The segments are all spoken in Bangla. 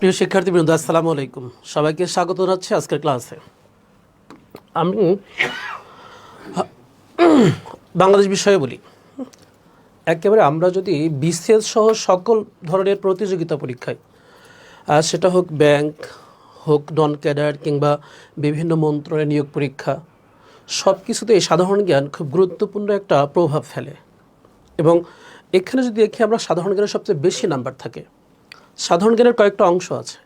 প্রিয় শিক্ষার্থীবৃন্দ, আসসালামু আলাইকুম। সবাইকে স্বাগত জানাচ্ছি আজকের ক্লাসে। আমি বাংলাদেশ বিষয়ে বলি। একেবারে আমরা যদি বিসিএস সহ সকল ধরনের প্রতিযোগিতা পরীক্ষায়, সেটা হোক ব্যাংক, হোক নন ক্যাডার কিংবা বিভিন্ন মন্ত্রণালয়ের নিয়োগ পরীক্ষা, সব কিছুতে এই সাধারণ জ্ঞান খুব গুরুত্বপূর্ণ একটা প্রভাব ফেলে। এবং এখানে যদি দেখি আমরা সাধারণ জ্ঞানের সবচেয়ে বেশি নাম্বার থাকে। সাধারণ জ্ঞানের কয়েকটা অংশ আছে,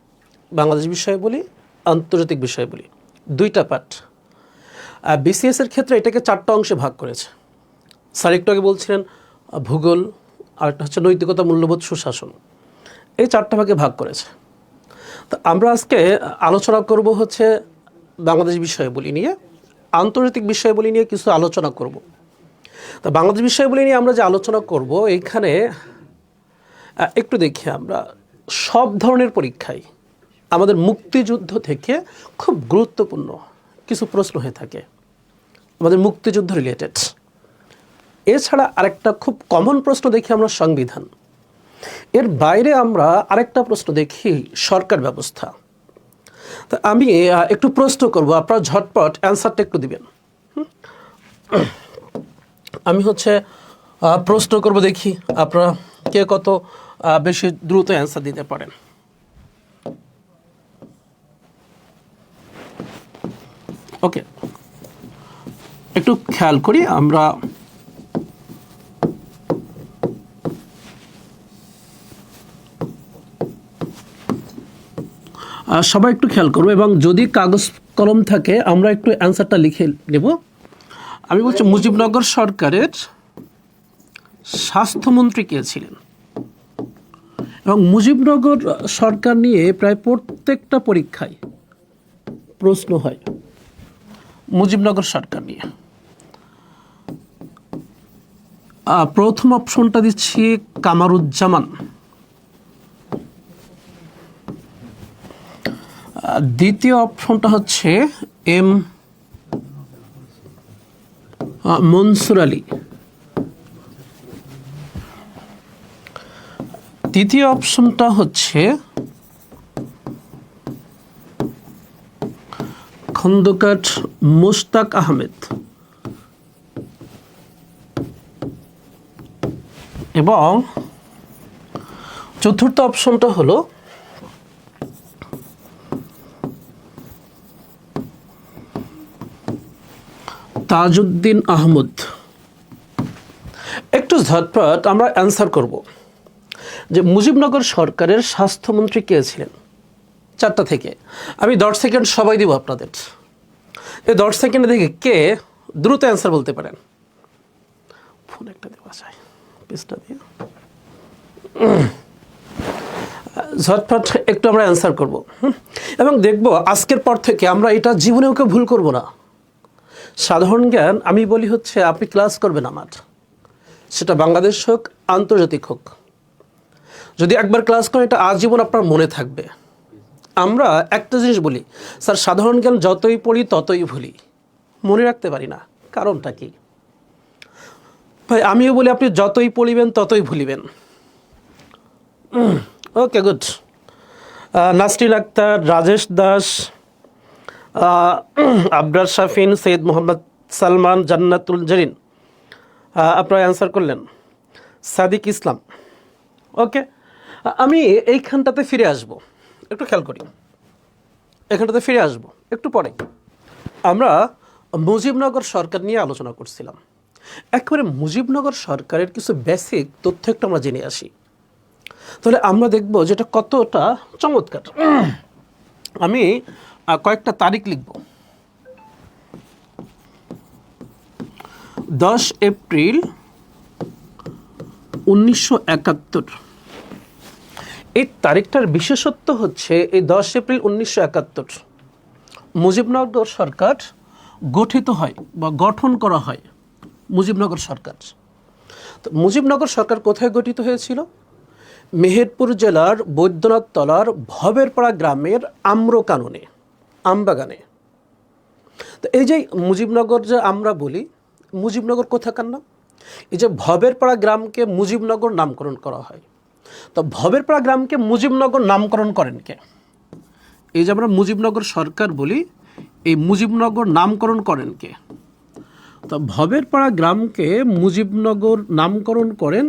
বাংলাদেশ বিষয়ে বলি, আন্তর্জাতিক বিষয়ে বলি, দুইটা পার্ট। বিসিএসের ক্ষেত্রে এটাকে চারটা অংশে ভাগ করেছে। স্যার একটু আগে বলছিলেন ভূগোল, আরেকটা হচ্ছে নৈতিকতা, মূল্যবোধ, সুশাসন, এই চারটা ভাগে ভাগ করেছে। তো আমরা আজকে আলোচনা করব হচ্ছে বাংলাদেশ বিষয়ে বলি নিয়ে, আন্তর্জাতিক বিষয় বলি নিয়ে কিছু আলোচনা করব। তো বাংলাদেশ বিষয় বলি নিয়ে আমরা যে আলোচনা করব, এইখানে একটু দেখি আমরা সব ধরনের পরীক্ষায় আমাদের মুক্তিযুদ্ধ থেকে খুব গুরুত্বপূর্ণ কিছু প্রশ্ন হয়ে থাকে, আমাদের মুক্তিযুদ্ধ রিলেটেড। এছাড়া আরেকটা খুব কমন প্রশ্ন দেখি আমরা সংবিধান। এর বাইরে আমরা আরেকটা প্রশ্ন দেখি সরকার ব্যবস্থা। তা আমি একটু প্রশ্ন করব, আপনারা ঝটপট অ্যান্সারটা একটু দিবেন। আমি হচ্ছে প্রশ্ন করব, দেখি আপনারা কে কত বেশি দ্রুত অ্যান্সার দিতে পারেন। ওকে, একটু খেয়াল করি আমরা। সবাই একটু খেয়াল করবো, এবং যদি কাগজ কলম থাকে আমরা একটু অ্যান্সারটা লিখে নেব। আমি বলছি মুজিবনগর সরকারের স্বাস্থ্যমন্ত্রী কে ছিলেন? এবং মুজিবনগর সরকার নিয়ে প্রায় প্রত্যেকটা পরীক্ষায় প্রশ্ন হয় মুজিবনগর সরকার নিয়ে। প্রথম অপশনটা দিচ্ছি কামারুজ্জামান, দ্বিতীয় অপশনটা হচ্ছে এম মনসুর আলী, তৃতীয় অপশনটা হচ্ছে খন্দকার মুশতাক আহমেদ, এবং চতুর্থ অপশনটা হলো তাজউদ্দিন আহমদ। একটু ঝটপট আমরা অ্যান্সার করব যে মুজিবনগর সরকারের স্বাস্থ্যমন্ত্রী কে ছিলেন। চারটা থেকে আমি 10 সেকেন্ড সবাই দিব আপনাদের। এই 10 সেকেন্ডে দেখে কে দ্রুত অ্যান্সার বলতে পারেন। ফোন একটা দেওয়া যায়, পেজটা দিয়ে ঝটপট একটু আমরা অ্যান্সার করব, এবং দেখব আজকের পর থেকে আমরা এটা জীবনেও কেউ ভুল করব না। সাধারণ জ্ঞান আমি বলি হচ্ছে আপনি ক্লাস করবেন আমার, সেটা বাংলাদেশ হোক আন্তর্জাতিক হোক, যদি একবার ক্লাস করেন এটা আজীবন আপনার মনে থাকবে। আমরা একটা জিনিস বলি, স্যার সাধারণ জ্ঞান যতই পড়ি ততই ভুলি, মনে রাখতে পারি না। কারণটা কি ভাই? আমিও বলি আপনি যতই পড়িবেন ততই ভুলিবেন। ওকে, গুড। নাসরিন আক্তার, রাজেশ দাস, আবরার শাফিন, সৈয়দ মোহাম্মদ সালমান, জান্নাতুল জরিন, আপনারা অ্যান্সার করলেন। সাদিক ইসলাম। ওকে, আমি এইখানটাতে ফিরে আসব, একটু খেয়াল করি, এখানটাতে ফিরে আসব একটু পরে। আমরা মুজিবনগর সরকার নিয়ে আলোচনা করছিলাম। একেবারে মুজিবনগর সরকারের কিছু বেসিক তথ্য একটু আমরা জেনে আসি, তাহলে আমরা দেখব যেটা কতটা চমৎকার। আমি কয়েকটা তারিখ লিখব। 10 এপ্রিল 1971। এই তারিখটার বিশেষত্ব হচ্ছে এই 10 এপ্রিল 1971 মুজিবনগর সরকার গঠিত হয় বা গঠন করা হয়। মুজিবনগর সরকার, তো মুজিবনগর সরকার কোথায় গঠিত হয়েছিল? মেহেরপুর জেলার বৈদ্যনাথ তলার ভবেরপাড়া গ্রামের আম্রকাননে, আমবাগানে। তো এই যে মুজিবনগর যে আমরা বলি, মুজিবনগর কোথাকার নাম? এই যে ভবেরপাড়া গ্রামকে মুজিবনগর নামকরণ করা হয়। তো ভবেরপাড়া গ্রামকে মুজিবনগর নামকরণ করেন কে? এই যে আমরা মুজিবনগর সরকার বলি, এই মুজিবনগর নামকরণ করেন কে? তো ভবেরপাড়া গ্রামকে মুজিবনগর নামকরণ করেন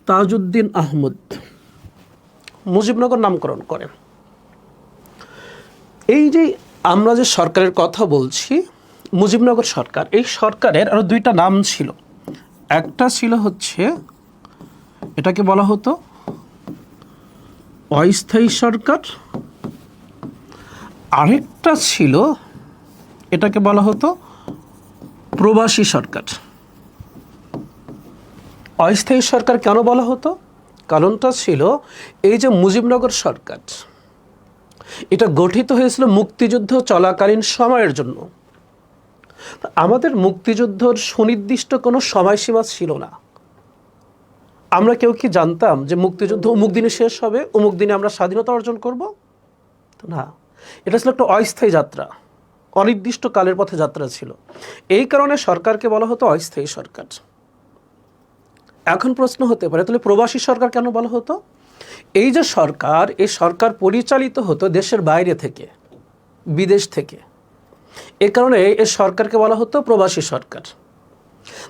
তাজউদ্দিন আহমদ। মুজিবনগর নামকরণ করেন। এই যে আমরা যে সরকারের কথা বলছি, মুজিবনগর সরকার, এই সরকারের আরও দুইটা নাম ছিল। একটা ছিল হচ্ছে, এটাকে বলা হতো অস্থায়ী সরকার, আরেকটা ছিল, এটাকে বলা হতো প্রবাসী সরকার। অস্থায়ী সরকার কেন বলা হতো? কারণটা ছিল এই যে মুজিবনগর সরকার, এটা গঠিত হয়েছিল মুক্তিযুদ্ধ চলাকালীন সময়ের জন্য। আমাদের মুক্তিযুদ্ধর সুনির্দিষ্ট কোনো সময়সীমা ছিল না। আমরা কেউ কি জানতাম যে মুক্তিযুদ্ধ অমুক দিনে শেষ হবে, অমুক দিনে আমরা স্বাধীনতা অর্জন করব? তো না, এটা ছিল একটা অস্থায়ী যাত্রা, অনির্দিষ্ট কালের পথে যাত্রা ছিল। এই কারণে সরকারকে বলা হতো অস্থায়ী সরকার। এখন প্রশ্ন হতে পারে, তাহলে প্রবাসী সরকার কেন বলা হতো? এই যে সরকার, এই সরকার পরিচালিত হতো দেশের বাইরে থেকে, বিদেশ থেকে। এ কারণে এই সরকারকে বলা হতো প্রবাসী সরকার।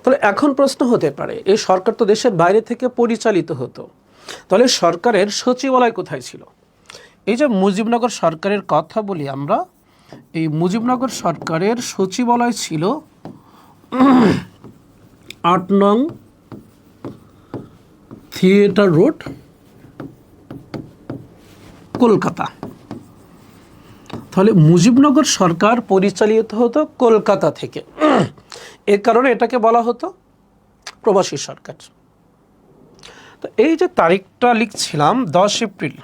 তাহলে এখন প্রশ্ন হতে পারে, এই সরকার তো দেশের বাইরে থেকে পরিচালিত হতো, তাহলে সরকারের সচিবালয় কোথায় ছিল? এই যে মুজিবনগর সরকারের কথা বলি আমরা, এই মুজিবনগর সরকারের সচিবালয় ছিল ৮ নং থিয়েটার রোড, কলকাতা। তাহলে মুজিবনগর সরকার পরিচালিত হতো কলকাতা থেকে, এ কারণে এটাকে বলা হতো প্রবাসী সরকার। তো এই যে তারিখটা লিখছিলাম 10 এপ্রিল,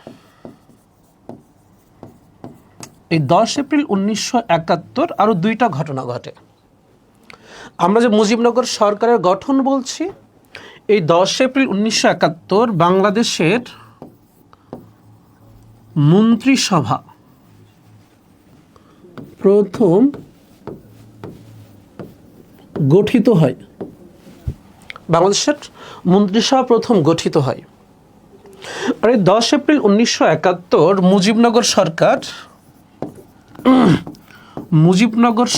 এই 10 এপ্রিল 1971 আরও দুইটা ঘটনা ঘটে। আমরা যে মুজিবনগর সরকারের গঠন বলছি, এই 10 এপ্রিল 1971 বাংলাদেশের মন্ত্রিসভা প্রথম গঠিত হয়। বাংলাদেশের মন্ত্রিসভা প্রথম গঠিত হয়। আর এই 10 এপ্রিল 1971 মুজিবনগর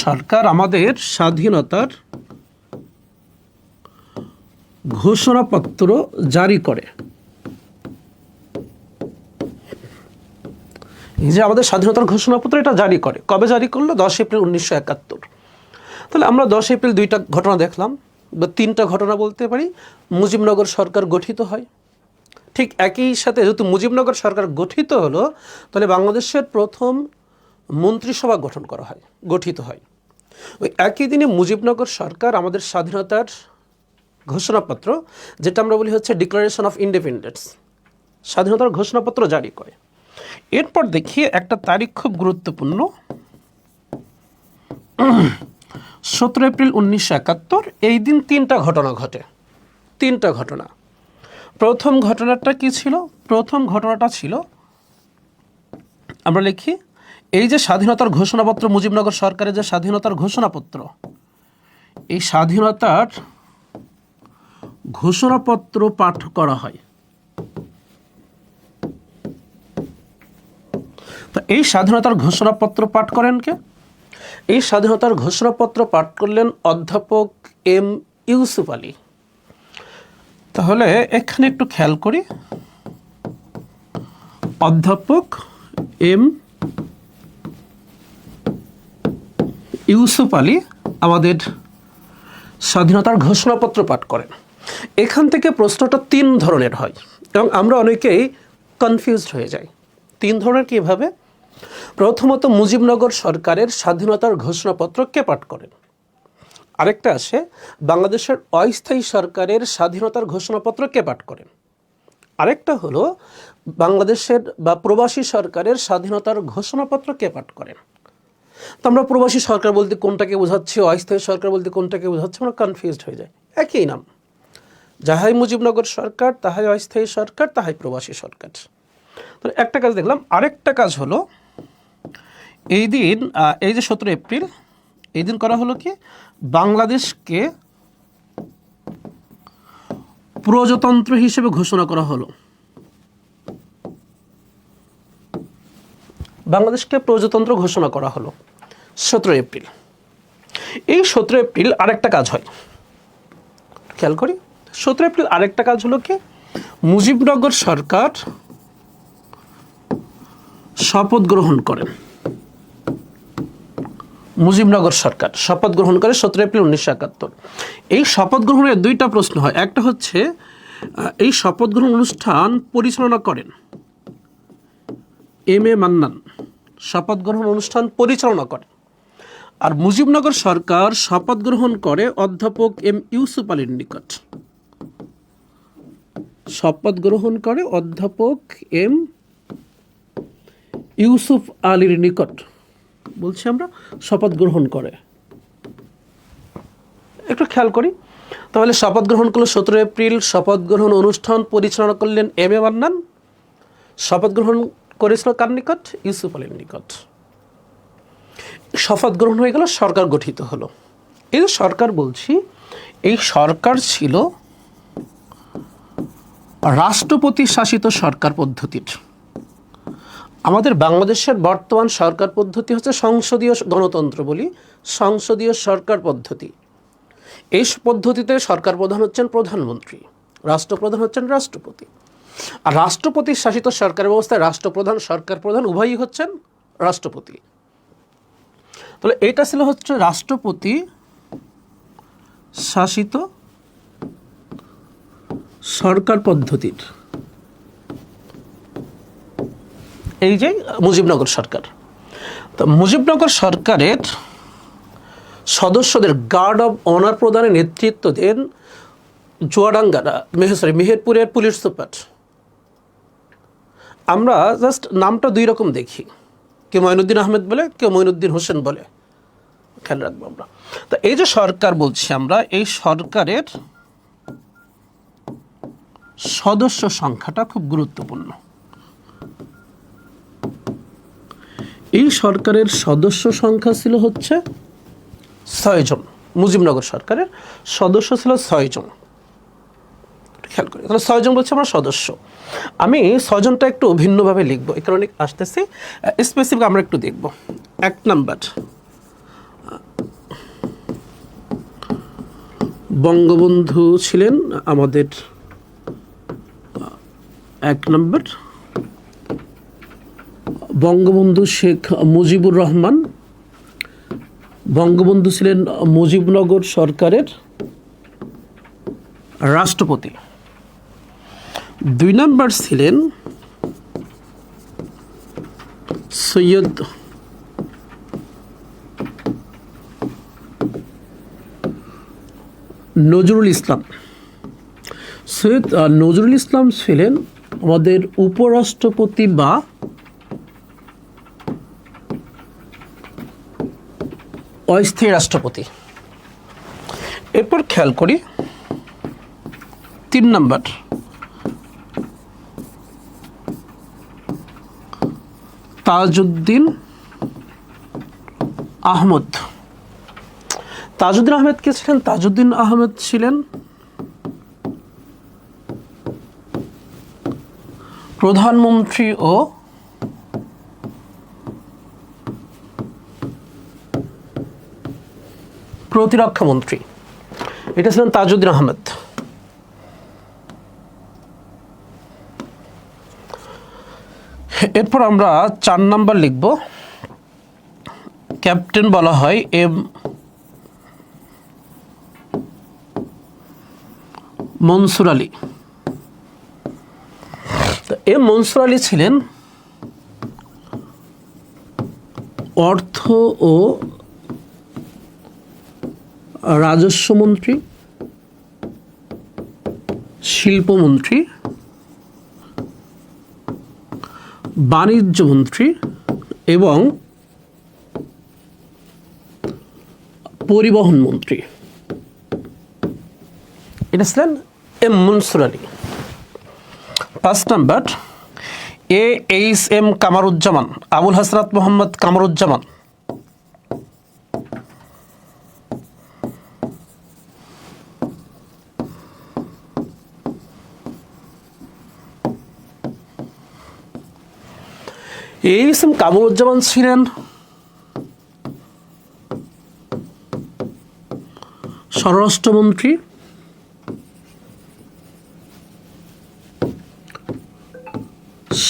সরকার আমাদের স্বাধীনতার ঘোষণাপত্র জারি করে। এই যে আমাদের স্বাধীনতার ঘোষণাপত্র, এটা জারি করে। কবে জারি করলো? 10 এপ্রিল 1971। তাহলে আমরা 10 এপ্রিল দুইটা ঘটনা দেখলাম, বা তিনটা ঘটনা বলতে পারি। মুজিবনগর সরকার গঠিত হয়, ঠিক একই সাথে যেহেতু মুজিবনগর সরকার গঠিত হলো, তাহলে বাংলাদেশের প্রথম মন্ত্রিসভা গঠিত হয়। ওই একই দিনে মুজিবনগর সরকার আমাদের স্বাধীনতার ঘোষণাপত্র, যেটা আমরা বলি হচ্ছে ডিক্লারেশন অফ ইন্ডিপেন্ডেন্স, স্বাধীনতার ঘোষণাপত্র জারি করে। এরপর দেখি একটা তারিখ খুব গুরুত্বপূর্ণ, 17 এপ্রিল 1971। এই দিন তিনটা ঘটনা ঘটে। তিনটা ঘটনা। প্রথম ঘটনাটা কি ছিল? প্রথম ঘটনাটা ছিল, আমরা লিখি, এই যে স্বাধীনতার ঘোষণাপত্র, মুজিবনগর সরকারের যে স্বাধীনতার ঘোষণাপত্র, এই স্বাধীনতার ঘোষণাপত্র পাঠ করা হয়। তো এই স্বাধীনতার ঘোষণাপত্র পাঠ করেন কে? এই স্বাধীনতার ঘোষণাপত্র পাঠ করলেন অধ্যাপক এম ইউসুফ আলী। তাহলে এখানে একটু খেয়াল করি, অধ্যাপক এম ইউসুফ আলী আমাদের স্বাধীনতার ঘোষণাপত্র পাঠ করেন। এখান থেকে প্রশ্নটা তিন ধরনের হয় এবং আমরা অনেকেই কনফিউজড হয়ে যাই। তিন ধরনের কীভাবে? প্রথমত, মুজিবনগর সরকারের স্বাধীনতার ঘোষণাপত্র কে পাঠ করেন? আরেকটা আসে, বাংলাদেশের অস্থায়ী সরকারের স্বাধীনতার ঘোষণাপত্র কে পাঠ করেন? আরেকটা হলো বাংলাদেশের বা প্রবাসী সরকারের স্বাধীনতার ঘোষণাপত্র কে পাঠ করেন। তো আমরা প্রবাসী সরকার বলতে কোনটাকে বোঝাচ্ছি, অস্থায়ী সরকার বলতে কোনটাকে বোঝাচ্ছি, আমরা কনফিউজড হয়ে যাই। একই নাম, যাহাই মুজিবনগর সরকার, তাহাই অস্থায়ী সরকার, তাহাই প্রবাসী সরকার। তো একটা কাজ দেখলাম। আরেকটা কাজ হলো, এই দিন, এই যে 17 এপ্রিল, এই দিন করা হলো কি, বাংলাদেশকে প্রজাতন্ত্র হিসেবে ঘোষণা করা হলো? বাংলাদেশকে প্রজাতন্ত্র ঘোষণা করা হলো 17 এপ্রিল। এই 17 এপ্রিল আরেকটা কাজ হয়, খেয়াল করি। 17 এপ্রিল আরেকটা কাজ হলো কি, মুজিবনগর সরকার শপথ গ্রহণ করেন। মুজিবনগর সরকার শপথ গ্রহণ করে 17 এপ্রিল 1971। এই শপথ গ্রহণের দুইটা প্রশ্ন হয়। একটা হচ্ছে এই শপথ গ্রহণ অনুষ্ঠান পরিচালনা করেন এম এ মান্নান, শপথ গ্রহণ অনুষ্ঠান পরিচালনা করেন। আর মুজিবনগর সরকার শপথ গ্রহণ করে অধ্যাপক এম ইউসুফ আলীর নিকট। শপথ গ্রহণ করে অধ্যাপক এম ইউসুফ আলীর নিকট, বলছি আমরা শপথ গ্রহণ করে। একটু খেয়াল করি তাহলে, শপথ গ্রহণ করলো 17 এপ্রিল, শপথ গ্রহণ অনুষ্ঠান পরিচালনা করলেন এম এ মান্নান, শপথ গ্রহণ করেছিল কার নিকট? ইউসুফ আলীর নিকট। শপথ গ্রহণ হয়ে গেল, সরকার গঠিত হলো। এই যে সরকার বলছি, এই সরকার ছিল রাষ্ট্রপতি শাসিত সরকার পদ্ধতির। আমাদের বাংলাদেশের বর্তমান সরকার পদ্ধতি হচ্ছে সংসদীয় গণতন্ত্র বলি, সংসদীয় সরকার পদ্ধতি। এই পদ্ধতিতে সরকার প্রধান হচ্ছেন প্রধানমন্ত্রী, রাষ্ট্রপ্রধান হচ্ছেন রাষ্ট্রপতি। আর রাষ্ট্রপতি শাসিত সরকার ব্যবস্থায় রাষ্ট্রপ্রধান সরকার প্রধান উভয়ই হচ্ছেন রাষ্ট্রপতি। তাহলে এটা ছিল হচ্ছে রাষ্ট্রপতি শাসিত সরকার পদ্ধতির এই যে মুজিবনগর সরকার। তো মুজিবনগর সরকারের সদস্যদের গার্ড অব অনার প্রদানের নেতৃত্ব দেন চুয়াডাঙ্গার মেহেরপুরের পুলিশ সুপার। আমরা জাস্ট নামটা দুই রকম দেখি, কেউ মঈনুদ্দিন আহমেদ বলে, কেউ মঈনুদ্দিন হোসেন বলে, খেয়াল রাখবো আমরা। তো এই যে সরকার বলছি আমরা, এই সরকারের সদস্য সংখ্যাটা খুব গুরুত্বপূর্ণ। এই সরকারের সদস্য সংখ্যা ছিল হচ্ছে 6 জন। মুজিবনগর সরকারের সদস্য ছিল 6 জন। খেয়াল করি তাহলে 6 জন বলছে আমরা সদস্য। আমি 6 জনটা একটু ভিন্নভাবে লিখবো, এই কারণে আসতেছি স্পেসিফিক আমরা একটু দেখব। 1 নাম্বার বঙ্গবন্ধু ছিলেন আমাদের 1 নম্বর, বঙ্গবন্ধু শেখ মুজিবুর রহমান, বঙ্গবন্ধু ছিলেন মুজিবনগর সরকারের রাষ্ট্রপতি। 2 নম্বর ছিলেন সৈয়দ নজরুল ইসলাম। সৈয়দ নজরুল ইসলাম ছিলেন আমাদের উপরাষ্ট্রপতি বা অস্থায়ী রাষ্ট্রপতি। এরপর খেয়াল করি 3 নম্বর তাজউদ্দিন আহমদ। তাজউদ্দিন আহমেদ কে ছিলেন? তাজউদ্দিন আহমেদ ছিলেন প্রধানমন্ত্রী ও প্রতিরক্ষা মন্ত্রী। এটা ছিলেন তাজউদ্দিন আহমেদ। এরপর আমরা 4 নাম্বার লিখব, ক্যাপ্টেন বলা হয় এম মনসুর আলী। এম মনসুর আলী ছিলেন অর্থ ও রাজস্ব মন্ত্রী, শিল্পমন্ত্রী, বাণিজ্য মন্ত্রী এবং পরিবহন মন্ত্রী। এটা ছিলেন M Mansur Ali. 5 number AHM Kamaruzzaman, Abul Hasnat Mohammad Kamaruzzaman. H M. Kamruzzaman ছিলেন স্বরাষ্ট্রমন্ত্রী,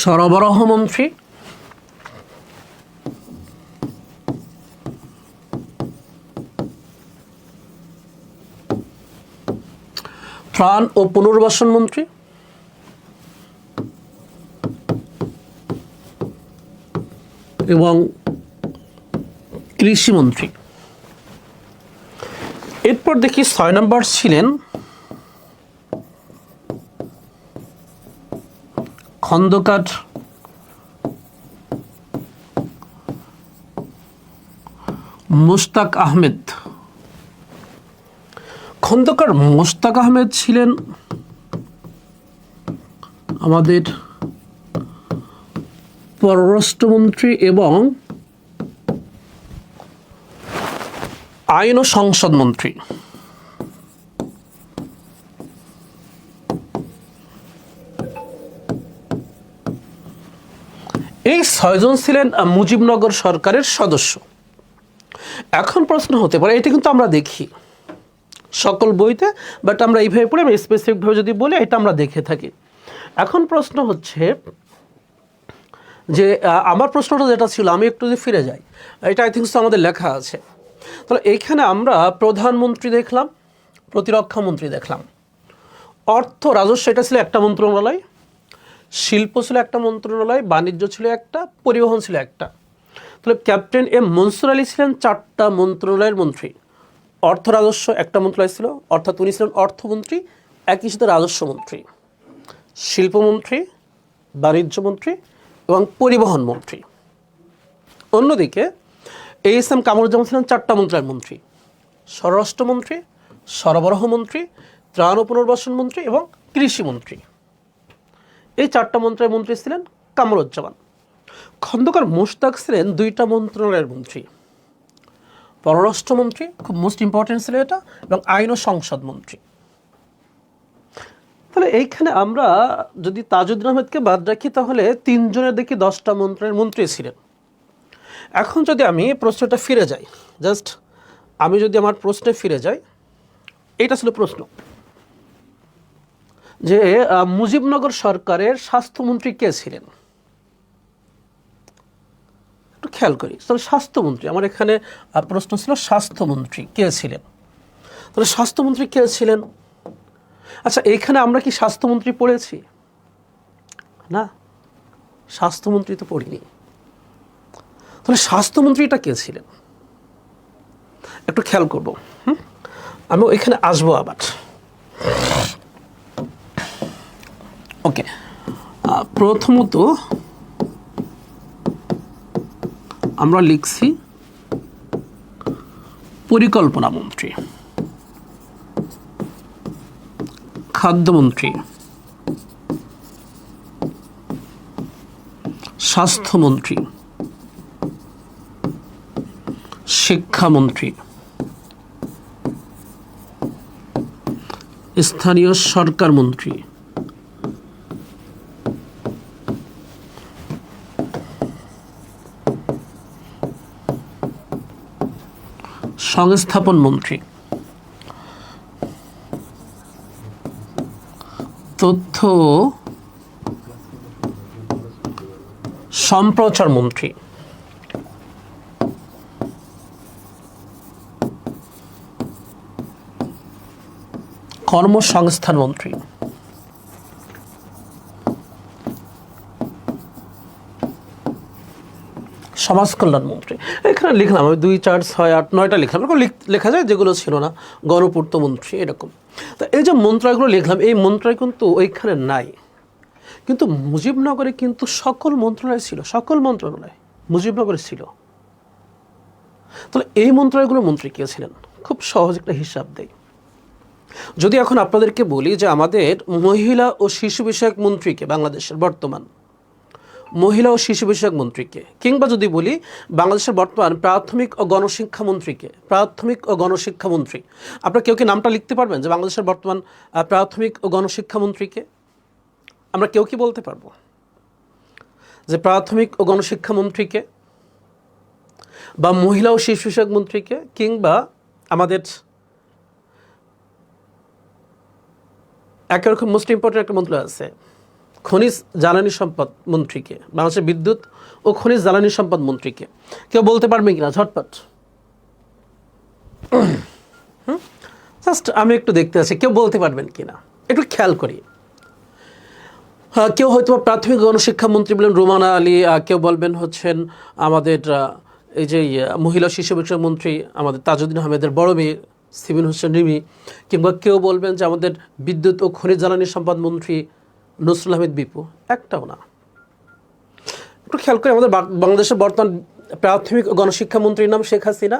সরবরাহ মন্ত্রী, ত্রাণ ও পুনর্বাসন মন্ত্রী, এবং কৃষিমন্ত্রী। এরপর দেখি 6 নম্বর ছিলেন খন্দকার মুশতাক আহমেদ। খন্দকার মুশতাক আহমেদ ছিলেন আমাদের পররাষ্ট্রমন্ত্রী এবং আইন ও সংসদ মন্ত্রী। এই 6 জন ছিলেন মুজিবনগর সরকারের সদস্য। এখন প্রশ্ন হতে পারে, এটা কিন্তু আমরা দেখি সকল বইতে, বাট আমরা এইভাবে পড়ে আমি স্পেসিফিকভাবে যদি বলি এটা আমরা দেখে থাকি। এখন প্রশ্ন হচ্ছে যে আমার প্রশ্নটা যেটা ছিল, আমি একটু যদি ফিরে যাই, এটা আই থিঙ্কস আমাদের লেখা আছে। তাহলে এইখানে আমরা প্রধানমন্ত্রী দেখলাম, প্রতিরক্ষা মন্ত্রী দেখলাম, অর্থ রাজস্ব এটা ছিল একটা মন্ত্রণালয়, শিল্প ছিল একটা মন্ত্রণালয়, বাণিজ্য ছিল একটা, পরিবহন ছিল একটা। তাহলে ক্যাপ্টেন এম মনসুর আলী ছিলেন 4টা মন্ত্রণালয়ের মন্ত্রী। অর্থ রাজস্ব একটা মন্ত্রণালয় ছিল, অর্থাৎ উনি ছিলেন অর্থমন্ত্রী, একই সাথে রাজস্ব মন্ত্রী, শিল্পমন্ত্রী, বাণিজ্য মন্ত্রী এবং পরিবহন মন্ত্রী। অন্যদিকে এইচ.এম. কামরুজ্জামান ছিলেন 4টা মন্ত্রণালয়ের মন্ত্রী, স্বরাষ্ট্রমন্ত্রী, সরবরাহ মন্ত্রী, ত্রাণ ও পুনর্বাসন মন্ত্রী এবং কৃষিমন্ত্রী। এই 4টা মন্ত্রণালয়ের মন্ত্রী ছিলেন কামরুজ্জামান। খন্দকার মুশতাক ছিলেন 2টা মন্ত্রণালয়ের মন্ত্রী, পররাষ্ট্রমন্ত্রী, খুব মোস্ট ইম্পর্টেন্ট ছিল এটা, এবং আইন ও সংসদ মন্ত্রী। তাহলে এইখানে আমরা যদি তাজউদ্দিন আহমেদকে বাদ রাখি তাহলে 3 জনের দেখি 10টা মন্ত্রণালয়ের মন্ত্রী ছিলেন। এখন যদি আমি প্রশ্নটা ফিরে যাই, জাস্ট আমি যদি আমার প্রশ্নে ফিরে যাই, এটা ছিল প্রশ্ন যে মুজিবনগর সরকারের স্বাস্থ্যমন্ত্রী কে ছিলেন। একটু খেয়াল করি, তাহলে স্বাস্থ্যমন্ত্রী, আমার এখানে প্রশ্ন ছিল স্বাস্থ্যমন্ত্রী কে ছিলেন। তাহলে স্বাস্থ্যমন্ত্রী কে ছিলেন? আচ্ছা, এইখানে আমরা কি স্বাস্থ্যমন্ত্রী পড়েছি? না, স্বাস্থ্যমন্ত্রী তো পড়িনি। তাহলে স্বাস্থ্যমন্ত্রীটা কে ছিলেন একটু খেয়াল করব। আমি এখানে আসবো আবার। ওকে, প্রথমত আমরা লিখছি পরিকল্পনা মন্ত্রী, খাদ্যমন্ত্রী, স্বাস্থ্যমন্ত্রী, শিক্ষামন্ত্রী, স্থানীয় সরকার মন্ত্রী, সংস্থাপন মন্ত্রী, তথ্য সম্প্রচার মন্ত্রী, কর্মসংস্থান মন্ত্রী, সমাজ কল্যাণ মন্ত্রী। এখানে লিখলাম আমি 2, 4, 6, 8, 9টা লিখলাম, এরকম লেখা যায় যেগুলো ছিল না, গণপূর্ত মন্ত্রী এরকম। তো এই যে মন্ত্রণালয়গুলো লিখলাম, এই মন্ত্রণালয় কিন্তু ওইখানে নাই, কিন্তু মুজিবনগরে কিন্তু সকল মন্ত্রণালয় ছিল, সকল মন্ত্রণালয় মুজিবনগরে ছিল। তাহলে এই মন্ত্রণালয়গুলোর মন্ত্রী কে ছিলেন? খুব সহজ একটা হিসাব দেয়। যদি এখন আপনাদেরকে বলি যে আমাদের মহিলা ও শিশু বিষয়ক মন্ত্রীকে, বাংলাদেশের বর্তমান মহিলা ও শিশু বিষয়ক মন্ত্রীকে, কিংবা যদি বলি বাংলাদেশের বর্তমান প্রাথমিক ও গণশিক্ষা মন্ত্রীকে, প্রাথমিক ও গণশিক্ষা মন্ত্রী, আপনারা কেউ কি নামটা লিখতে পারবেন যে বাংলাদেশের বর্তমান প্রাথমিক ও গণশিক্ষা মন্ত্রীকে? আমরা কেউ কি বলতে পারবো? যে প্রাথমিক ও গণশিক্ষা মন্ত্রীকে, বা মহিলা ও শিশু বিষয়ক মন্ত্রীকে, কিংবা আমাদের একরকম মোস্ট ইম্পর্টেন্ট একটা মন্ত্রী আছে খনিজ জ্বালানি সম্পদ মন্ত্রীকে, বাংলাদেশের বিদ্যুৎ ও খনিজ জ্বালানি সম্পদ মন্ত্রীকে। কেউ বলতে পারবেন কিনা ঝটপট? জাস্ট আমি একটু দেখতে আছি কেউ বলতে পারবেন কিনা, একটু খেয়াল করি। কেউ হয়তো প্রাথমিক গণশিক্ষা মন্ত্রী বলেন রুমানা আলী, কেউ বলবেন হচ্ছেন আমাদের এই যে মহিলা শিশু বিষয়ক মন্ত্রী আমাদের তাজউদ্দিন আহমেদের বড় মেয়ে সিবিন হোসেন রিমি, কিংবা কেউ বলবেন যে আমাদের বিদ্যুৎ ও খনিজ জ্বালানি সম্পদ মন্ত্রী নসরুল আহমেদ বিপু। একটাও না। একটু খেয়াল করে, আমাদের বাংলাদেশের বর্তমান প্রাথমিক ও গণশিক্ষা মন্ত্রীর নাম শেখ হাসিনা,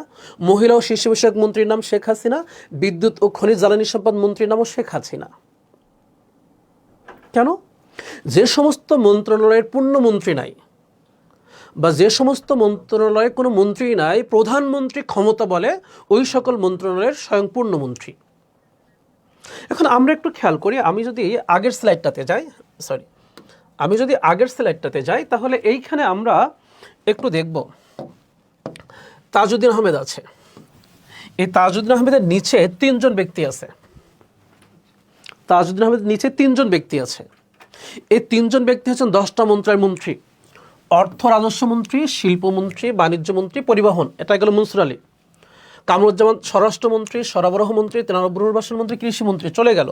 মহিলা ও শিশু বিষয়ক মন্ত্রীর নাম শেখ হাসিনা, বিদ্যুৎ ও খনিজ জ্বালানি সম্পদ মন্ত্রীর নামও শেখ হাসিনা। কেন? যে সমস্ত মন্ত্রণালয়ের পূর্ণ মন্ত্রী নাই, বা যে সমস্ত মন্ত্রণালয়ে কোনো মন্ত্রী নাই, প্রধানমন্ত্রী ক্ষমতা বলে ওই সকল মন্ত্রণালয়ের স্বয়ং পূর্ণ মন্ত্রী। এখন আমরা একটু খেয়াল করি, আমি যদি আগের স্লাইডটাতে যাই, তাহলে এইখানে আমরা একটু দেখব তাজউদ্দিন আহমেদ আছে। এই তাজউদ্দিন আহমেদের নিচে তিনজন ব্যক্তি আছে। তাজউদ্দিন আহমেদের নিচে তিনজন ব্যক্তি আছে। এই তিনজন ব্যক্তি হচ্ছেন 10টা মন্ত্রণালয়ের মন্ত্রী: অর্থ রাজস্ব মন্ত্রী, শিল্পমন্ত্রী, বাণিজ্য মন্ত্রী, পরিবহন, এটা গেল মনসুর আলী। কামরুজ্জামান স্বরাষ্ট্রমন্ত্রী, সরবরাহ মন্ত্রী, তেনার পুনর্বাসন মন্ত্রী, কৃষিমন্ত্রী, চলে গেল।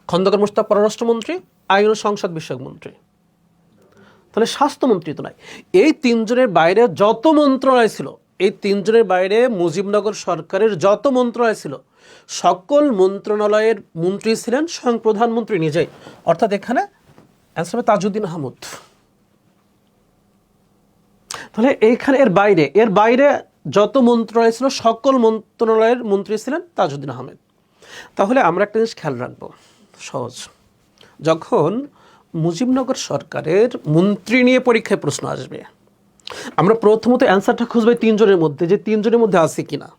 খন্দকার মোশতাক পররাষ্ট্রমন্ত্রী, আইন ও সংসদ বিষয়ক মন্ত্রী। তাহলে স্বাস্থ্যমন্ত্রী তো নাই। এই তিনজনের বাইরে যত মন্ত্রণালয় ছিল, এই তিনজনের বাইরে মুজিবনগর সরকারের যত মন্ত্রণালয় ছিল, সকল মন্ত্রণালয়ের মন্ত্রী ছিলেন স্বয়ং প্রধানমন্ত্রী নিজেই। অর্থাৎ এখানে অ্যান্সার হবে তাজউদ্দিন আহমদ। তাহলে এইখানে এর বাইরে যত মন্ত্রণালয় ছিল, সকল মন্ত্রণালয়ের মন্ত্রী ছিলেন তাজউদ্দিন আহমেদ। তাহলে আমরা একটা জিনিস খেয়াল রাখবো, সহজ। যখন মুজিবনগর সরকারের মন্ত্রী নিয়ে পরীক্ষায় প্রশ্ন আসবে, আমরা প্রথমত অ্যান্সারটা খুঁজবো তিনজনের মধ্যে, যে তিনজনের মধ্যে আছে কিনা।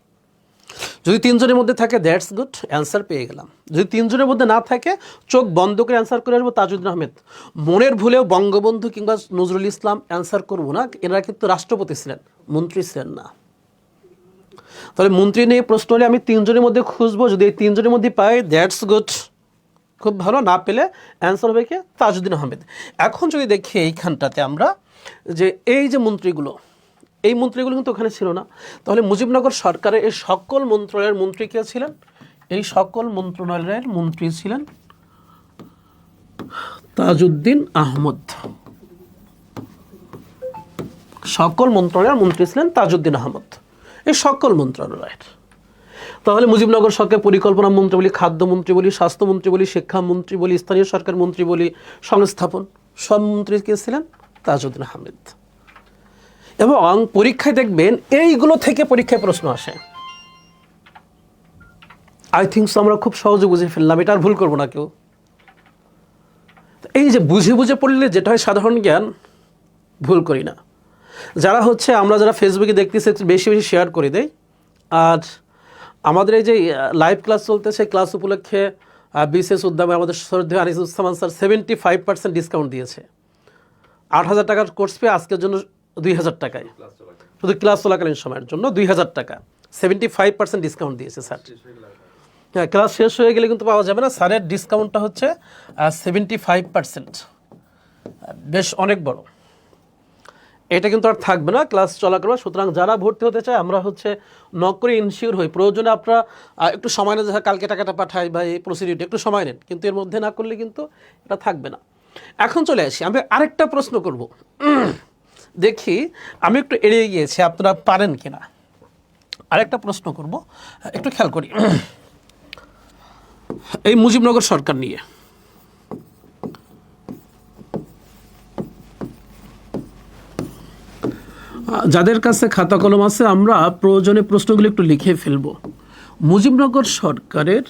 যদি তিনজনের মধ্যে থাকে দ্যাটস গুড, অ্যান্সার পেয়ে গেলাম। যদি তিনজনের মধ্যে না থাকে, চোখ বন্ধ করে অ্যান্সার করে আসবো তাজউদ্দিন আহমেদ। মনের ভুলেও বঙ্গবন্ধু কিংবা নজরুল ইসলাম অ্যান্সার করবো না, এনারা কিন্তু রাষ্ট্রপতি ছিলেন, মন্ত্রী ছিলেন না। তাহলে মন্ত্রী নিয়ে প্রশ্ন হলে আমি তিনজনের মধ্যে খুঁজবো, যদি এই তিনজনের মধ্যে পাই দ্যাটস গুড, খুব ভালো। না পেলে অ্যান্সার হবে কি তাজউদ্দিন আহমেদ। এখন যদি দেখি এইখানটাতে আমরা যে এই যে মন্ত্রীগুলো, এই মন্ত্রীগুলো কিন্তু ওখানে ছিল না। তাহলে মুজিবনগর সরকারের এই সকল মন্ত্রণালয়ের মন্ত্রী কে ছিলেন? এই সকল মন্ত্রণালয়ের মন্ত্রী ছিলেন তাজউদ্দিন আহমদ। সকল মন্ত্রণালয়ের মন্ত্রী ছিলেন তাজউদ্দিন আহমদ, এই সকল মন্ত্রণালয়ের। তাহলে মুজিবনগর সরকার পরিকল্পনা মন্ত্রী বলি, খাদ্যমন্ত্রী বলি, স্বাস্থ্যমন্ত্রী বলি, শিক্ষামন্ত্রী বলি, স্থানীয় সরকার মন্ত্রী বলি, সংস্থাপন, সব মন্ত্রী কে ছিলেন? তাজউদ্দিন আহমেদ। এবং পরীক্ষায় দেখবেন এইগুলো থেকে পরীক্ষায় প্রশ্ন আসে। আই থিঙ্ক সো আমরা খুব সহজে বুঝে ফেললাম, এটা আর ভুল করবো না কেউ। এই যে বুঝে বুঝে পড়লে যেটা হয় সাধারণ জ্ঞান, ভুল করি না। আমরা যারা ফেসবুকে দেখতেছি একটু বেশি বেশি শেয়ার করে দেই। আর আমাদের এই যে লাইভ ক্লাস চলতেছে, ক্লাস উপলক্ষে বিশেষ উদ্যমে আমাদের শ্রদ্ধেয় আনিসুজ্জামান স্যার 75% ডিসকাউন্ট দিয়েছে। 8,000 টাকার কোর্স পেয়ে আজকের জন্য 2,000 টাকায়, শুধু ক্লাস চলাকালীন সময়ের জন্য 2,000 টাকা 75% ডিসকাউন্ট দিয়েছে স্যার। হ্যাঁ, ক্লাস শেষ হয়ে গেলে কিন্তু পাওয়া যাবে না। স্যারের ডিসকাউন্টটা হচ্ছে 75%, বেশ অনেক বড়। এটা কিন্তু আর থাকবে না ক্লাস চলাকালীন। সুতরাং যারা ভর্তি হতে চায়, আমরা নক করে ইনশিওর হই। প্রয়োজনে আপনারা একটু সময় নেন, কালকে টাকাটা পাঠাই বা এই প্রসিডিউরটা একটু সময় নেন, কিন্তু এর মধ্যে না করলে কিন্তু এটা থাকবে না। এখন চলে আসি, আমি আরেকটা প্রশ্ন করব। দেখি আমি একটু এড়িয়ে গিয়েছি, আপনারা পারেন কিনা। আরেকটা প্রশ্ন করব, একটু খেয়াল করি। এই মুজিবনগর সরকার নিয়ে যাদের কাছে খাতা কলম আছে, আমরা প্রয়োজনে প্রশ্নগুলো একটু লিখে ফেলব। মুজিবনগর সরকারের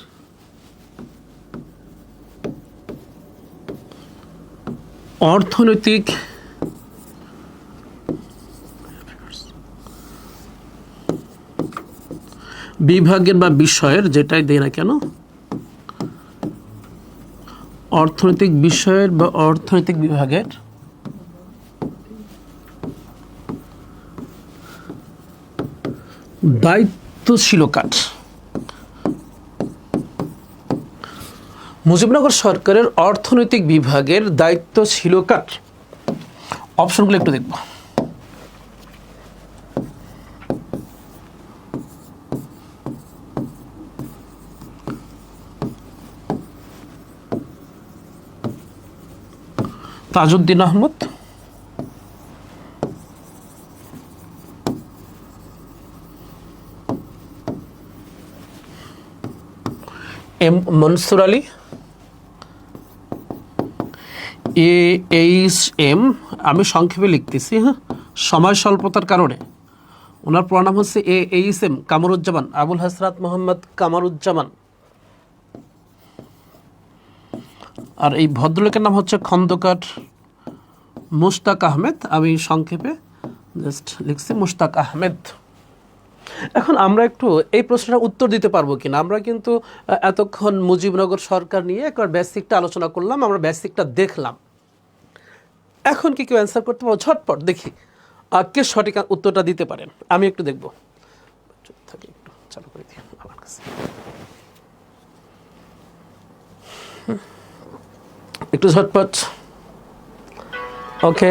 অর্থনৈতিক বিভাগের বা বিষয়ের, যেটাই দেয় না কেন, অর্থনৈতিক বিষয়ের বা অর্থনৈতিক বিভাগের দায়িত্ব ছিল কার? মুজিবনগর সরকারের অর্থনৈতিক বিভাগের দায়িত্ব ছিল কার? অপশনগুলো একটু দেখব। তাজউদ্দিন আহমদ, এম মনসুর আলী, AHM, আমি সংক্ষেপে লিখতেছি, হ্যাঁ, সময় স্বল্পতার কারণে। ওনার পুরো নাম হচ্ছে AHM কামরুজ্জামান, আবুল হাসরাত মোহাম্মদ কামরুজ্জামান। আর এই ভদ্রলোকের নাম হচ্ছে খন্দকার মুশতাক আহমেদ, আমি সংক্ষেপে জাস্ট লিখছি মুশতাক আহমেদ। এখন আমরা একটু এই প্রশ্নটার উত্তর দিতে পারবো কিনা। আমরা কিন্তু এতক্ষণ মুজিবনগর সরকার নিয়ে একবার বেসিকটা আলোচনা করলাম, আমরা বেসিকটা দেখলাম। এখন কি কেউ অ্যান্সার করতে পারবো? ঝটপট দেখি কে সঠিক উত্তরটা দিতে পারেন। আমি একটু দেখবো, একটু চালু করে দিই আমার কাছে, একটু ঝটপট। ওকে,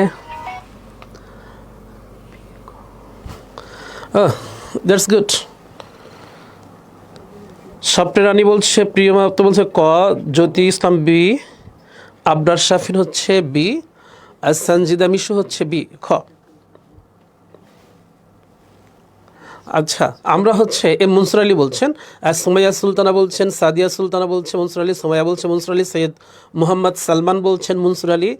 দ্যাটস গুড। স্বপ্নের রানী বলছে প্রিয় মাহাতো বলছে ক, জ্যোতি ইসলাম বি, আবরার শাফিন হচ্ছে বি, আর সঞ্জিদা মিশু হচ্ছে বি, খ। আচ্ছা, আমরা হচ্ছে এম মনসুর আলী বলছেন, আর সুমাইয়া সুলতানা বলছেন, সাদিয়া সুলতানা বলছে মনসুর আলী, সুমাইয়া বলছে মনসুর আলী, সৈয়দ মোহাম্মদ সালমান বলছেন মনসুর আলী,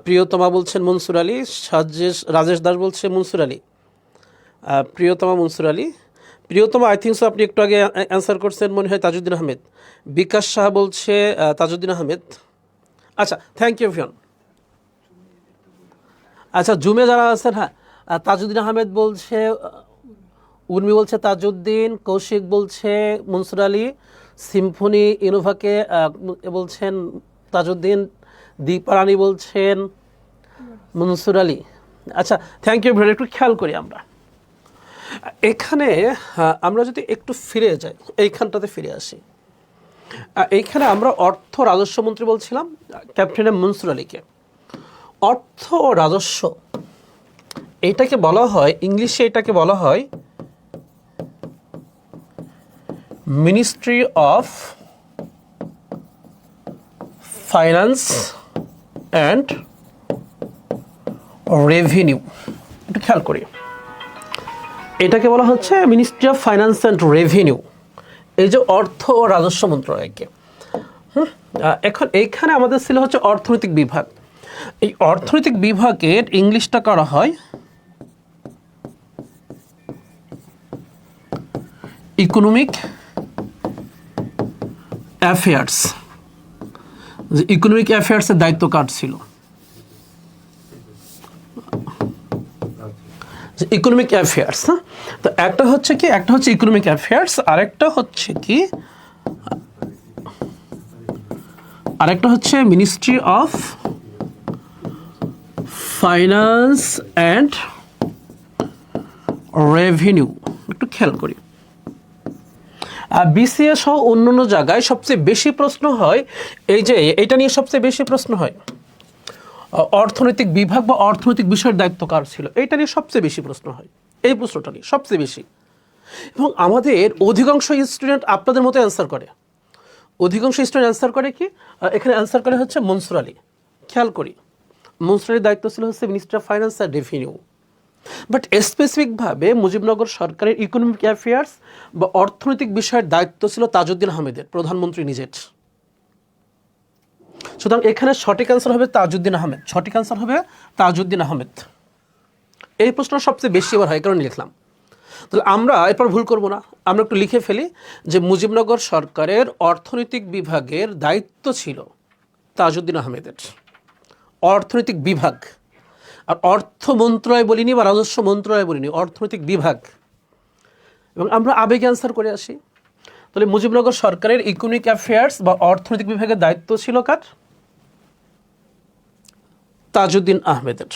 প্রিয়তমা বলছেন মনসুর আলী, রাজেশ দাস বলছে মনসুর আলী, প্রিয়তমা মনসুর আলী। প্রিয়তমা আই থিঙ্ক সো আপনি একটু আগে অ্যান্সার করছেন মনে হয় তাজউদ্দিন আহমেদ। বিকাশ শাহ বলছে তাজউদ্দিন আহমেদ। আচ্ছা, থ্যাংক ইউ ভিয়ন। আচ্ছা, জুমে যারা আছেন, হ্যাঁ, তাজউদ্দিন আহমেদ বলছে, উর্মি বলছে তাজউদ্দিন, কৌশিক বলছে মনসুর আলী, সিম্ফনি ইনোভাকে বলছেন তাজউদ্দিন, দীপারানী বলছেন মনসুর আলী। আচ্ছা, থ্যাংক ইউ ভিয়ন। একটু খেয়াল করি আমরা এখানে, আমরা যদি একটু ফিরে যাই, এইখানটাতে ফিরে আসি। এইখানে আমরা অর্থ রাজস্ব মন্ত্রী বলছিলাম ক্যাপ্টেন এম মনসুর আলীকে। অর্থ ও রাজস্ব এইটাকে বলা হয়, ইংলিশে এটাকে বলা হয় ministry of finance and revenue. একটু খেয়াল করি, এটাকে বলা হচ্ছে ministry of finance and revenue, এই যে অর্থ ও রাজস্ব মন্ত্রণালয়কে। এখন এইখানে আমাদের ছিল হচ্ছে অর্থনৈতিক বিভাগ। এই অর্থনৈতিক বিভাগের ইংলিশটা করা হয় ইকোনমিক অ্যাফেয়ার্স। যে ইকোনমিক অ্যাফেয়ার্সের দায়িত্ব কার ছিল? Economic affairs. হ্যাঁ, তো একটা হচ্ছে কি, একটা হচ্ছে ইকোনমিক অ্যাফেয়ার্স, আরেকটা হচ্ছে কি, আরেকটা হচ্ছে ministry of finance and revenue. একটু খেয়াল করি, বিসিএ সহ অন্যান্য জায়গায় সবচেয়ে বেশি প্রশ্ন হয় এই যে এটা নিয়ে, সবচেয়ে বেশি প্রশ্ন হয় অর্থনৈতিক বিভাগ বা অর্থনৈতিক বিষয়ের দায়িত্ব কার ছিল, এইটা নিয়ে সবচেয়ে বেশি প্রশ্ন হয়, এই প্রশ্নটা নিয়ে সবচেয়ে বেশি। এবং আমাদের অধিকাংশ স্টুডেন্ট আপনাদের মতো অ্যান্সার করে, অধিকাংশ স্টুডেন্ট অ্যান্সার করে কি, এখানে অ্যান্সার করে হচ্ছে মনসুর আলী। খেয়াল করি, মনসুর আলীর দায়িত্ব ছিল হচ্ছে ministry of finance and revenue. But স্পেসিফিকভাবে মুজিবনগর সরকারের ইকোনমিক অ্যাফেয়ার্স বা অর্থনৈতিক বিষয়ের দায়িত্ব ছিল তাজউদ্দিন আহমেদের, প্রধানমন্ত্রী নিজের। সুতরাং এখানে সঠিক অ্যান্সার হবে তাজউদ্দিন আহমেদ, সঠিক অ্যান্সার হবে তাজউদ্দিন আহমেদ। এই প্রশ্নটা সবচেয়ে বেশি এবার হয়, কারণ লিখলাম। তাহলে আমরা এরপর ভুল করব না, আমরা একটু লিখে ফেলি যে মুজিবনগর সরকারের অর্থনৈতিক বিভাগের দায়িত্ব ছিল তাজউদ্দিন আহমেদের, অর্থনৈতিক বিভাগ। আর অর্থ মন্ত্রণালয় বলিনি বা রাজস্ব মন্ত্রণালয় বলিনি, অর্থনৈতিক বিভাগ। এবং আমরা আবেগে অ্যান্সার করে আসি। তাহলে মুজিবনগর সরকারের ইকোনমিক অ্যাফেয়ার্স বা অর্থনৈতিক বিভাগের দায়িত্ব ছিল কার? তাজউদ্দিন আহমেদের।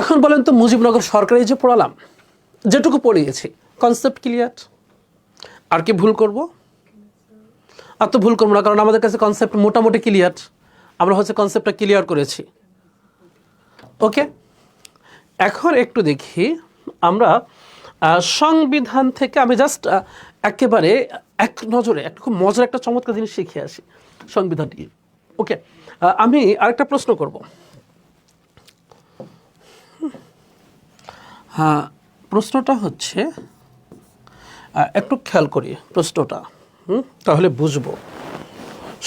এখন বলেন তো, মুজিবনগর সরকার এই যে পড়ালাম, যেটুকু পড়িয়েছি কনসেপ্ট ক্লিয়ার। আর কি ভুল করব? আর তো ভুল করবো না, কারণ আমাদের কাছে কনসেপ্ট মোটামুটি ক্লিয়ার। আমরা হচ্ছে কনসেপ্টটা ক্লিয়ার করেছি। ওকে, এখন একটু দেখি আমরা সংবিধান থেকে আমি জাস্ট একেবারে এক নজরে একটা খুব মজার একটা চমৎকার জিনিস শিখে আসি সংবিধানটি। ওকে, আমি আরেকটা প্রশ্ন করব। হ্যাঁ, প্রশ্নটা হচ্ছে একটু খেয়াল করি প্রশ্নটা, তাহলে বুঝবো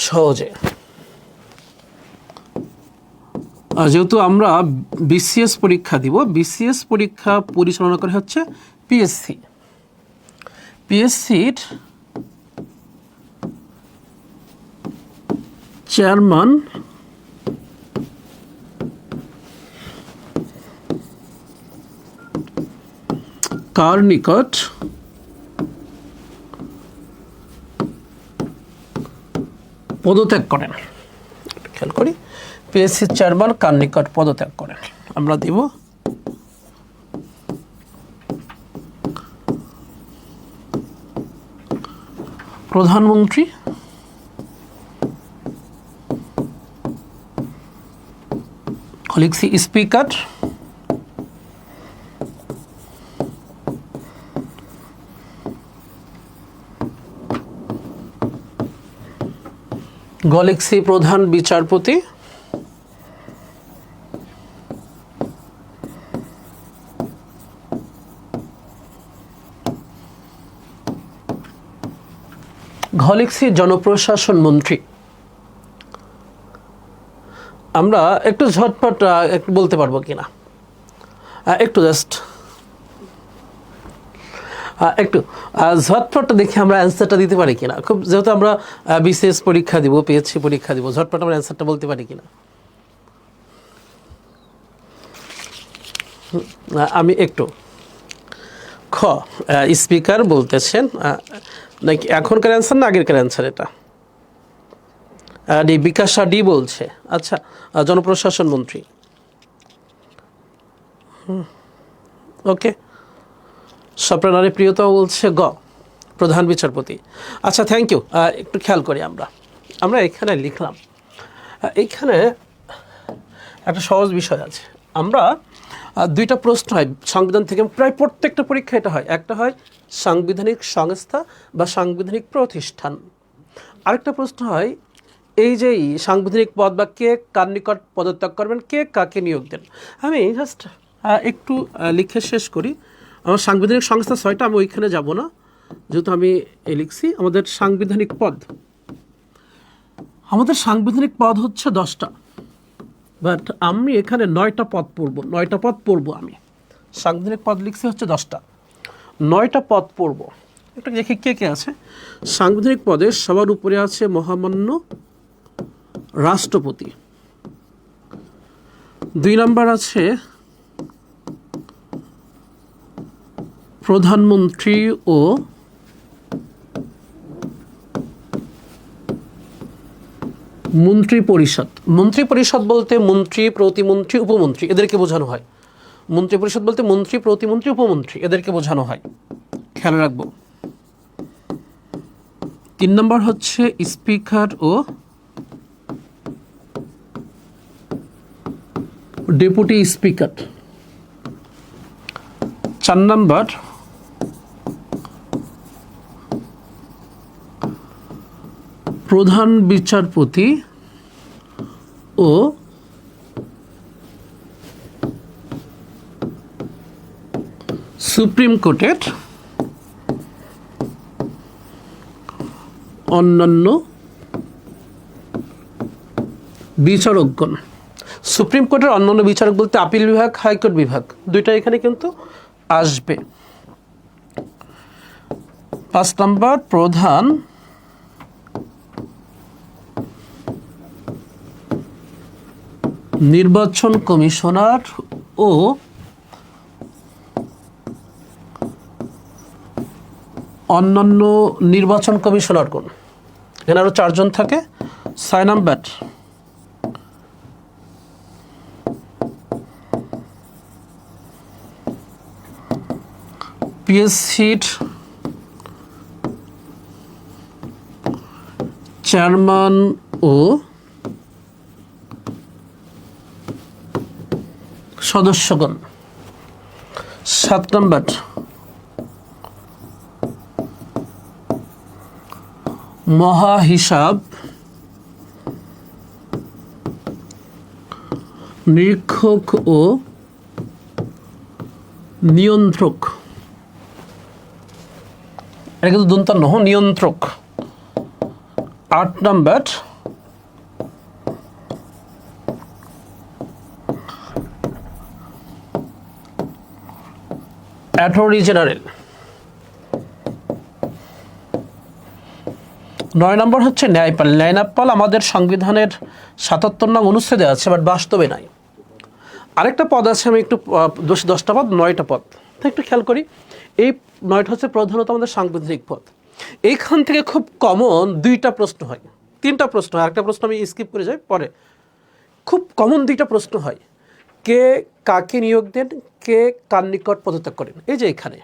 সহজে। যেহেতু আমরা বিসিএস পরীক্ষা দিব, বিসিএস পরীক্ষা পরিচালনা করে হচ্ছে পিএসসি। পিএসসির চেয়ারম্যান কার নিকট পদত্যাগ করেন? খেয়াল করি, পিএসসির চেয়ারম্যান কার নিকট পদত্যাগ করেন? আমরা দিব প্রধানমন্ত্রী, লিখছি স্পিকার, লিখছি প্রধান বিচারপতি, লিখছি জনপ্রশাসন মন্ত্রী। আমরা একটু ঝটপট একটু বলতে পারবো কিনা, একটু জাস্ট একটু ঝটপট দেখি আমরা অ্যান্সারটা দিতে পারি কিনা। খুব যেহেতু আমরা বিসিএস পরীক্ষা দিব, পিএসসি পরীক্ষা দিব, ঝটপট আমরা অ্যান্সারটা বলতে পারি কিনা। আমি একটু খ স্পিকার বলতেছেন নাকি এখনকার অ্যান্সার না আগেরকার অ্যান্সার? এটা ডি, বিকাশা ডি বলছে। আচ্ছা, জনপ্রশাসন মন্ত্রী। ওকে, স্বপ্নালী প্রিয়তম বলছে গ, প্রধান বিচারপতি। আচ্ছা, থ্যাংক ইউ। একটু খেয়াল করি আমরা এখানে লিখলাম, এইখানে একটা সহজ বিষয় আছে। আমরা দুইটা প্রশ্ন হয় সংবিধান থেকে, প্রায় প্রত্যেকটা পরীক্ষা এটা হয়। একটা হয় সাংবিধানিক সংস্থা বা সাংবিধানিক প্রতিষ্ঠান, আরেকটা প্রশ্ন হয় এই যে সাংবিধানিক পদ বা কে কার নিকট পদত্যাগ করবেন, কে কাকে নিয়োগ দেন। আমি জাস্ট একটু লিখে শেষ করি। আমার সাংবিধানিক সংস্থা 6টা, আমি ওইখানে যাব না, যেহেতু আমি লিখছি। আমাদের সাংবিধানিক পদ হচ্ছে 10টা, বাট আমি এখানে 9টা পদ পড়ব। আমি সাংবিধানিক পদ লিখছি হচ্ছে 10টা, 9টা পদ পড়ব। একটা দেখি কে কে আছে। সাংবিধানিক পদের সবার উপরে আছে মহামান্য রাষ্ট্রপতি, 2 নম্বর আছে প্রধানমন্ত্রী ও মন্ত্রী পরিষদ। মন্ত্রী পরিষদ বলতে মন্ত্রী, প্রতিমন্ত্রী, উপমন্ত্রী এদেরকে বোঝানো হয়। মন্ত্রী পরিষদ বলতে মন্ত্রী, প্রতিমন্ত্রী, উপমন্ত্রী এদেরকে বোঝানো হয়, খেয়াল রাখবো। 3 নম্বর হচ্ছে স্পিকার ও ডেপুটি স্পিকার। 4 নম্বর প্রধান বিচারপতি ও সুপ্রিম কোর্টের অন্যান্য বিচারকগণ। সুপ্রিম কোর্টের অন্যান্য বিচারক বলতে আপিল বিভাগ, হাইকোর্ট বিভাগ, দুইটা এখানে কিন্তু আসবে। 5 নম্বর প্রধান নির্বাচন কমিশনার ও অন্যান্য নির্বাচন কমিশনারগণ, এখানে আরও 4 জন থাকে। 6 নম্বর পিএসসির চেয়ারম্যান ও সদস্যগণ। 7 নম্বর, মহাহিসাব নিরীক্ষক ও নিয়ন্ত্রক। এটা কিন্তু দন্তান্ন নিয়ন্ত্রক। 8 নম্বর, অ্যাটর্নি জেনারেল। 9 নম্বর হচ্ছে ন্যায়পাল। ন্যায়পাল আমাদের সংবিধানের 77 নং অনুচ্ছেদে আছে, বাট বাস্তবে নাই। আরেকটা পদ আছে, আমি একটু 10টা পদ, 9টা পদ, একটু খেয়াল করি। এই 9টা হচ্ছে প্রধানত আমাদের সাংবিধানিক পদ। এইখান থেকে খুব কমন 2টা প্রশ্ন হয়, 3টা প্রশ্ন হয়, আরেকটা প্রশ্ন আমি স্কিপ করে যাই পরে। খুব কমন 2টা প্রশ্ন হয়, কে কাকে নিয়োগ দেন, কে কার নিকট পদত্যাগ করেন। এই যে এখানে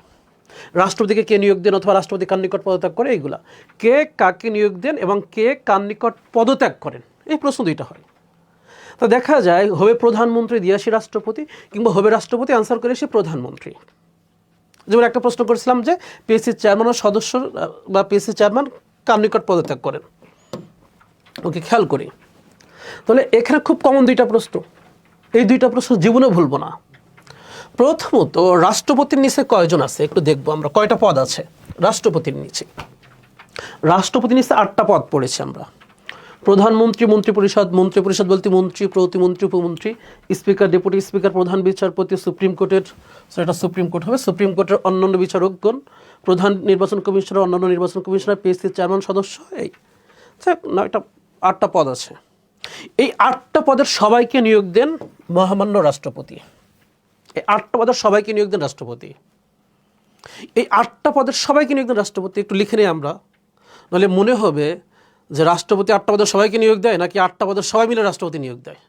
রাষ্ট্রপতিকে কে নিয়োগ দেন অথবা রাষ্ট্রপতি কার নিকট পদত্যাগ করে, এইগুলা কে কাকে নিয়োগ দেন এবং কে কার নিকট পদত্যাগ করেন, এই প্রশ্ন 2টা হয়। তো দেখা যায় হবে প্রধানমন্ত্রী দিয়ে আসি রাষ্ট্রপতি, কিংবা হবে রাষ্ট্রপতি আনসার করে সে প্রধানমন্ত্রী। যেমন একটা প্রশ্ন করেছিলাম যে পিএসসির চেয়ারম্যান ও সদস্য বা পিএসসি চেয়ারম্যান কার নিকট পদত্যাগ করেন। ওকে, খেয়াল করি। তাহলে এখানে খুব কমন 2টা প্রশ্ন, এই 2টা প্রশ্ন জীবনে ভুলবো না। প্রথমত, রাষ্ট্রপতির নিচে কয়জন আছে একটু দেখবো আমরা, কয়টা পদ আছে রাষ্ট্রপতির নিচে। রাষ্ট্রপতির নিচে 8টা পদ পড়েছে আমরা। প্রধানমন্ত্রী, মন্ত্রিপরিষদ বলতে মন্ত্রী, প্রতিমন্ত্রী, উপমন্ত্রী, স্পিকার, ডেপুটি স্পিকার, প্রধান বিচারপতি, সুপ্রিম কোর্টের, সেটা সুপ্রিম কোর্ট হবে, সুপ্রিম কোর্টের অন্যান্য বিচারকগণ, প্রধান নির্বাচন কমিশনার, অন্যান্য নির্বাচন কমিশনার, পিএসসির চেয়ারম্যান, সদস্য, এই 8টা পদ আছে। এই 8টা পদের সবাইকে নিয়োগ দেন মহামান্য রাষ্ট্রপতি। এই 8টা পদের সবাইকে নিয়োগ দেন রাষ্ট্রপতি। এই 8টা পদের সবাইকে নিয়োগ দেন রাষ্ট্রপতি। একটু লিখে নিই আমরা, নাহলে মনে হবে যে রাষ্ট্রপতি 8টা পদের সবাইকে নিয়োগ দেয় নাকি 8টা পদের সবাই মিলে রাষ্ট্রপতি নিয়োগ দেয়,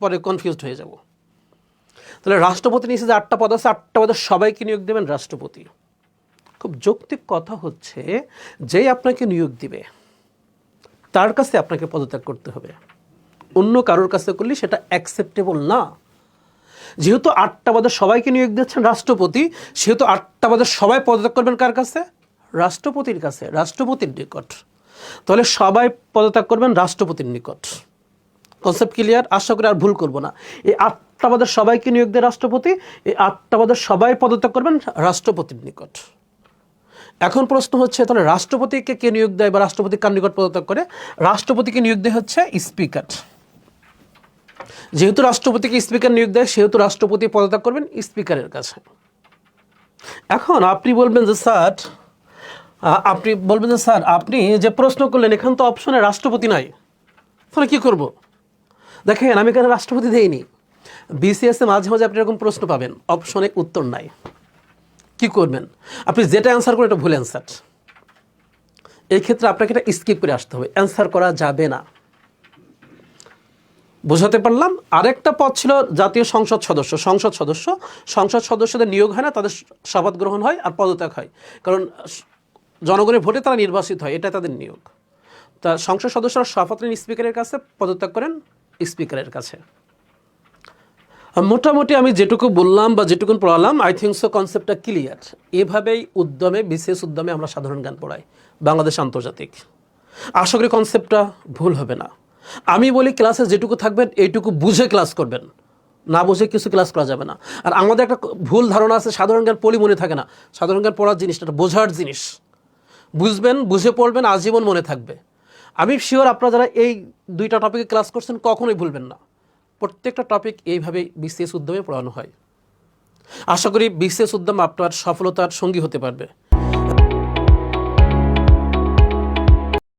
পরে কনফিউজড হয়ে যাব। তাহলে রাষ্ট্রপতি নিচে যে 8টা পদ আছে, 8টা পদের সবাইকে নিয়োগ দেবেন রাষ্ট্রপতি। খুব যৌক্তিক কথা হচ্ছে, যেই আপনাকে নিয়োগ দিবে তার কাছে আপনাকে পদত্যাগ করতে হবে, অন্য কারোর কাছে করলে সেটা অ্যাকসেপ্টেবল না। যেহেতু 8টা পদের সবাইকে নিয়োগ দিচ্ছেন রাষ্ট্রপতি, সেহেতু 8টা পদের সবাই পদত্যাগ করবেন কার কাছে? রাষ্ট্রপতির কাছে, রাষ্ট্রপতির নিকট। তাহলে সবাই পদত্যাগ করবেন রাষ্ট্রপতির নিকট। Concept clear? আশা করি আর ভুল করব না। এই 8টা পদের সবাইকে নিয়োগ দেয় রাষ্ট্রপতি, এই 8টা পদের সবাই পদত্যাগ করবেন রাষ্ট্রপতির নিকট। এখন প্রশ্ন হচ্ছে, তাহলে রাষ্ট্রপতিকে কে নিয়োগ দেয় বা রাষ্ট্রপতি কার নিকট পদত্যাগ করে? রাষ্ট্রপতিকে নিয়োগ দেয় হচ্ছে স্পিকার। যেহেতু রাষ্ট্রপতিকে স্পিকার নিয়োগ দেয়, সেহেতু রাষ্ট্রপতি পদত্যাগ করবেন স্পিকারের কাছে। এখন আপনি বলবেন যে স্যার, আপনি যে প্রশ্ন করলেন এখানে তো অপশনে রাষ্ট্রপতি নাই, তাহলে কী করব? দেখেন, আমি এখানে রাষ্ট্রপতি দেইনি। বিসিএসে মাঝে মাঝে আপনি এরকম প্রশ্ন পাবেন, অপশনে উত্তর নাই। কি করবেন? আপনি যেটা অ্যান্সার করেন এটা ভুল অ্যান্সার। এই ক্ষেত্রে আপনাকে এটা স্কিপ করে আসতে হবে, অ্যান্সার করা যাবে না। বোঝাতে পারলাম? আরেকটা পদ ছিল জাতীয় সংসদ সদস্য। সংসদ সদস্যদের নিয়োগ হয় না, তাদের শপথ গ্রহণ হয় আর পদত্যাগ হয়, কারণ জনগণের ভোটে তারা নির্বাচিত হয়, এটা তাদের নিয়োগ। তা সংসদ সদস্যরা শপথ নেন স্পিকারের কাছে, পদত্যাগ করেন স্পিকারের কাছে। মোটামুটি আমি যেটুকু বললাম বা যেটুকু পড়ালাম, আই থিঙ্ক সো কনসেপ্টটা ক্লিয়ার। এভাবেই বিশেষ উদ্যমে আমরা সাধারণ জ্ঞান পড়াই, বাংলাদেশ আন্তর্জাতিক। আশা করি কনসেপ্টটা ভুল হবে না। আমি বলি ক্লাসে যেটুকু থাকবেন এইটুকু বুঝে ক্লাস করবেন, না বুঝে কিছু ক্লাস করা যাবে না। আর আমাদের একটা ভুল ধারণা আছে, সাধারণ জ্ঞান পড়ি মনে থাকে না। সাধারণ জ্ঞান পড়ার জিনিসটা একটা বোঝার জিনিস। বুঝবেন, বুঝে পড়বেন, আজীবন মনে থাকবে। আমি শিওর আপনারা যারা এই 2টা টপিকে ক্লাস করছেন কখনোই ভুলবেন না। প্রত্যেকটা টপিক এইভাবে বিশেষ উদ্যমে পড়ানো হয়। আশা করি বিশেষ উদ্যম আপনার সফলতার সঙ্গী হতে পারবে।